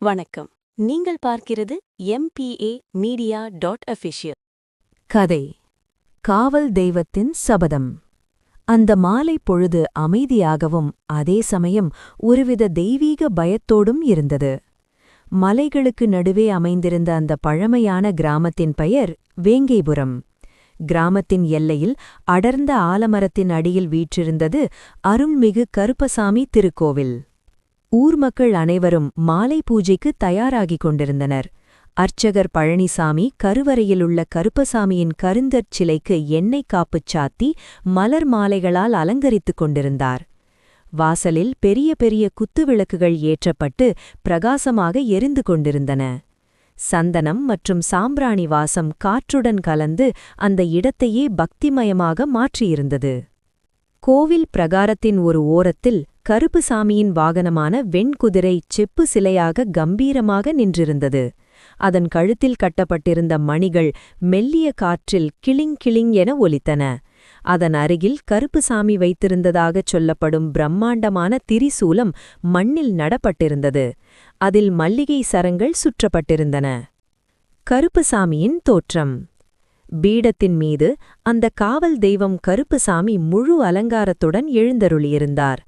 வணக்கம். நீங்கள் பார்க்கிறது MPA Media.official. கதை காவல் தெய்வத்தின் சபதம். அந்த மாலை பொழுது அமைதியாகவும் அதே சமயம் ஒருவித தெய்வீக பயத்தோடும் இருந்தது. மலைகளுக்கு நடுவே அமைந்திருந்த அந்த பழமையான கிராமத்தின் பெயர் வேங்கைபுரம். கிராமத்தின் எல்லையில் அடர்ந்த ஆலமரத்தின் அடியில் வீற்றிருந்தது அருள்மிகு கருப்பசாமி திருக்கோவில். ஊர் மக்கள் அனைவரும் மாலை பூஜைக்கு தயாராகிக் கொண்டிருந்தனர். அர்ச்சகர் பழனிசாமி கருவறையிலுள்ள கருப்பசாமியின் கருந்தற் சிலைக்கு எண்ணெய் காப்புச் சாத்தி மலர் மாலைகளால் அலங்கரித்துக் கொண்டிருந்தார். வாசலில் பெரிய பெரிய குத்துவிளக்குகள் ஏற்றப்பட்டு பிரகாசமாக எரிந்து கொண்டிருந்தன. சந்தனம் மற்றும் சாம்பிராணி வாசம் காற்றுடன் கலந்து அந்த இடத்தையே பக்திமயமாக மாற்றியிருந்தது. கோவில் பிரகாரத்தின் ஒரு ஓரத்தில் கருப்புசாமியின் வாகனமான வெண்குதிரை செப்பு சிலையாக கம்பீரமாக நின்றிருந்தது. அதன் கழுத்தில் கட்டப்பட்டிருந்த மணிகள் மெல்லிய காற்றில் கிளிங் கிளிங் என ஒலித்தன. அதன் அருகில் கருப்புசாமி வைத்திருந்ததாகச் சொல்லப்படும் பிரம்மாண்டமான திரிசூலம் மண்ணில் நடப்பட்டிருந்தது. அதில் மல்லிகை சரங்கள் சுற்றப்பட்டிருந்தன. கருப்புசாமியின் தோற்றம். பீடத்தின் மீது அந்த காவல் தெய்வம் கருப்புசாமி முழு அலங்காரத்துடன் எழுந்தருளியிருந்தார்.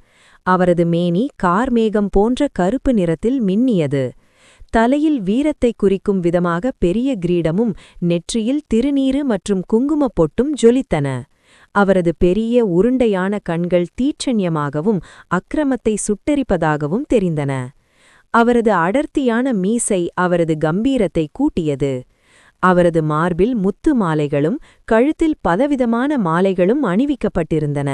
அவரது மேனி கார்மேகம் போன்ற கருப்பு நிறத்தில் மின்னியது. தலையில் வீரத்தைக் குறிக்கும் விதமாக பெரிய கிரீடமும் நெற்றியில் திருநீறு மற்றும் குங்குமப் பொட்டும் ஜொலித்தன. அவரது பெரிய உருண்டையான கண்கள் தீட்சண்யமாகவும் அக்கிரமத்தை சுட்டெரிப்பதாகவும் தெரிந்தன. அவரது அடர்த்தியான மீசை அவரது கம்பீரத்தை கூட்டியது. அவரது மார்பில் முத்து மாலைகளும் கழுத்தில் பலவிதமான மாலைகளும் அணிவிக்கப்பட்டிருந்தன.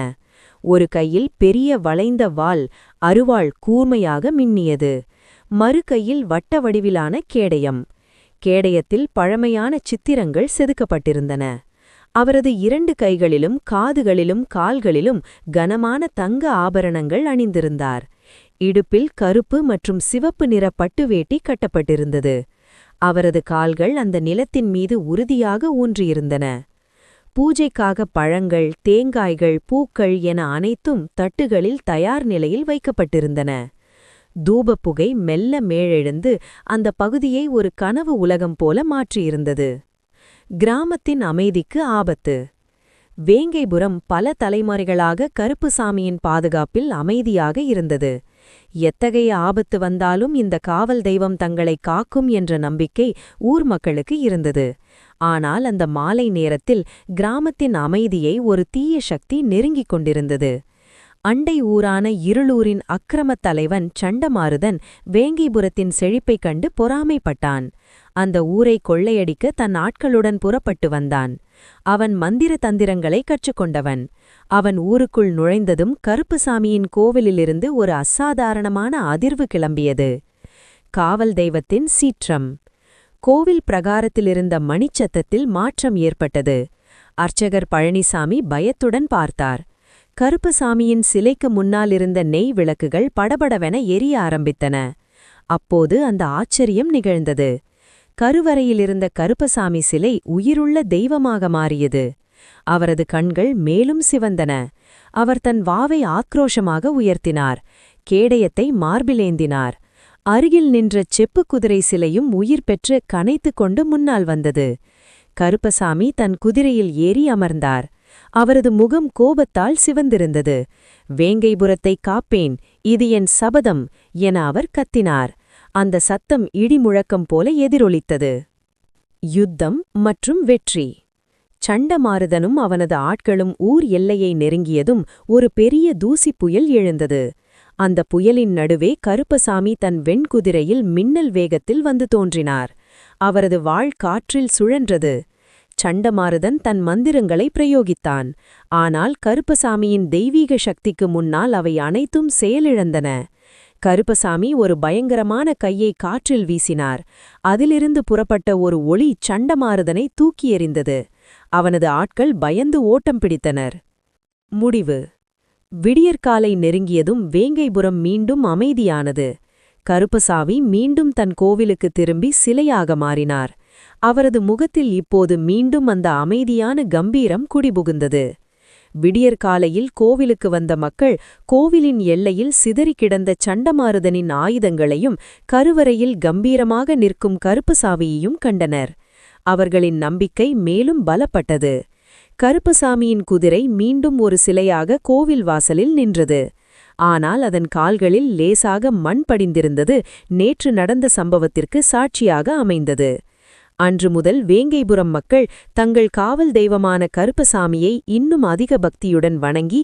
ஒரு கையில் பெரிய வளைந்த வாள் அருவாள் கூர்மையாக மின்னியது. மறு கையில் வட்ட வடிவிலான கேடயம். கேடயத்தில் பழமையான சித்திரங்கள் செதுக்கப்பட்டிருந்தன. அவரது 2 கைகளிலும் காதுகளிலும் கால்களிலும் கனமான தங்க ஆபரணங்கள் அணிந்திருந்தார். இடுப்பில் கருப்பு மற்றும் சிவப்பு நிற பட்டு வேட்டி கட்டப்பட்டிருந்தது. அவரது கால்கள் அந்த நிலத்தின் மீது உறுதியாக ஊன்றியிருந்தன. பூஜைக்காக பழங்கள், தேங்காய்கள், பூக்கள் என அனைத்தும் தட்டுகளில் தயார் நிலையில் வைக்கப்பட்டிருந்தன. தூபப்புகை மெல்ல மேலெழுந்து அந்த பகுதியை ஒரு கனவு உலகம் போல மாற்றியிருந்தது. கிராமத்தின் அமைதிக்கு ஆபத்து. வேங்கைபுரம் பல தலைமுறைகளாக கருப்புசாமியின் பாதுகாப்பில் அமைதியாக இருந்தது. எத்தகைய ஆபத்து வந்தாலும் இந்த காவல் தெய்வம் தங்களை காக்கும் என்ற நம்பிக்கை ஊர் மக்களுக்கு இருந்தது. ஆனால் அந்த மாலை நேரத்தில் கிராமத்தின் அமைதியை ஒரு தீய சக்தி நெருங்கிக் கொண்டிருந்தது. அண்டை ஊரான இருளூரின் அக்கிரமத் தலைவன் சண்டமாருதன் வேங்கைபுரத்தின் செழிப்பைக் கண்டு பொறாமைப்பட்டான். அந்த ஊரை கொள்ளையடிக்க தன் ஆட்களுடன் புறப்பட்டு வந்தான். அவன் மந்திர தந்திரங்களை கற்றுக்கொண்டவன். அவன் ஊருக்குள் நுழைந்ததும் கருப்புசாமியின் கோவிலிலிருந்து ஒரு அசாதாரணமான அதிர்வு கிளம்பியது. காவல் தெய்வத்தின் சீற்றம். கோவில் பிரகாரத்திலிருந்த மணிச்சத்தத்தில் மாற்றம் ஏற்பட்டது. அர்ச்சகர் பழனிசாமி பயத்துடன் பார்த்தார். கருப்புசாமியின் சிலைக்கு முன்னாலிருந்த நெய் விளக்குகள் படபடவென எரிய ஆரம்பித்தன. அப்போது அந்த ஆச்சரியம் நிகழ்ந்தது. கருவறையிலிருந்த கருப்பசாமி சிலை உயிருள்ள தெய்வமாக மாறியது. அவரது கண்கள் மேலும் சிவந்தன. அவர் தன் வாவை ஆக்ரோஷமாக உயர்த்தினார். கேடயத்தை மார்பிலேந்தினார். அருகில் நின்ற செப்பு குதிரை சிலையும் உயிர் பெற்று கனைத்து கொண்டு முன்னால் வந்தது. கருப்பசாமி தன் குதிரையில் ஏறி அமர்ந்தார். அவரது முகம் கோபத்தால் சிவந்திருந்தது. வேங்கைபுரத்தை காப்பேன், இது என் சபதம் என அவர் கத்தினார். அந்த சத்தம் இடிமுழக்கம் போல எதிரொலித்தது. யுத்தம் மற்றும் வெற்றி. சண்டமாருதனும் அவனது ஆட்களும் ஊர் எல்லையை நெருங்கியதும் ஒரு பெரிய தூசிப் புயல் எழுந்தது. அந்த புயலின் நடுவே கருப்பசாமி தன் வெண்குதிரையில் மின்னல் வேகத்தில் வந்து தோன்றினார். அவரது வாள் காற்றில் சுழன்றது. சண்டமாருதன் தன் மந்திரங்களை பிரயோகித்தான். ஆனால் கருப்பசாமியின் தெய்வீக சக்திக்கு முன்னால் அவை அனைத்தும் செயலிழந்தன. கருப்பசாமி ஒரு பயங்கரமான கையை காற்றில் வீசினார். அதிலிருந்து புறப்பட்ட ஒரு ஒளி சண்டமாருதனை தூக்கி எறிந்தது. அவனது ஆட்கள் பயந்து ஓட்டம் பிடித்தனர். முடிவு. விடியற்காலை நெருங்கியதும் வேங்கைபுரம் மீண்டும் அமைதியானது. கருப்பசாமி மீண்டும் தன் கோவிலுக்கு திரும்பி சிலையாக மாறினார். அவரது முகத்தில் இப்போது மீண்டும் அந்த அமைதியான கம்பீரம் குடிபுகுந்தது. விடியற்காலையில் கோவிலுக்கு வந்த மக்கள் கோவிலின் எல்லையில் சிதறிக் கிடந்த சண்டமாருதனின் ஆயுதங்களையும் கருவறையில் கம்பீரமாக நிற்கும் கருப்பசாமியையும் கண்டனர். அவர்களின் நம்பிக்கை மேலும் பலப்பட்டது. கருப்பசாமியின் குதிரை மீண்டும் ஒரு சிலையாக கோவில் வாசலில் நின்றது. ஆனால் அதன் கால்களில் லேசாக மண் படிந்திருந்தது நேற்று நடந்த சம்பவத்திற்கு சாட்சியாக அமைந்தது. அன்று முதல் வேங்கைபுரம் மக்கள் தங்கள் காவல் தெய்வமான கருப்பசாமியை இன்னும் அதிக பக்தியுடன் வணங்கி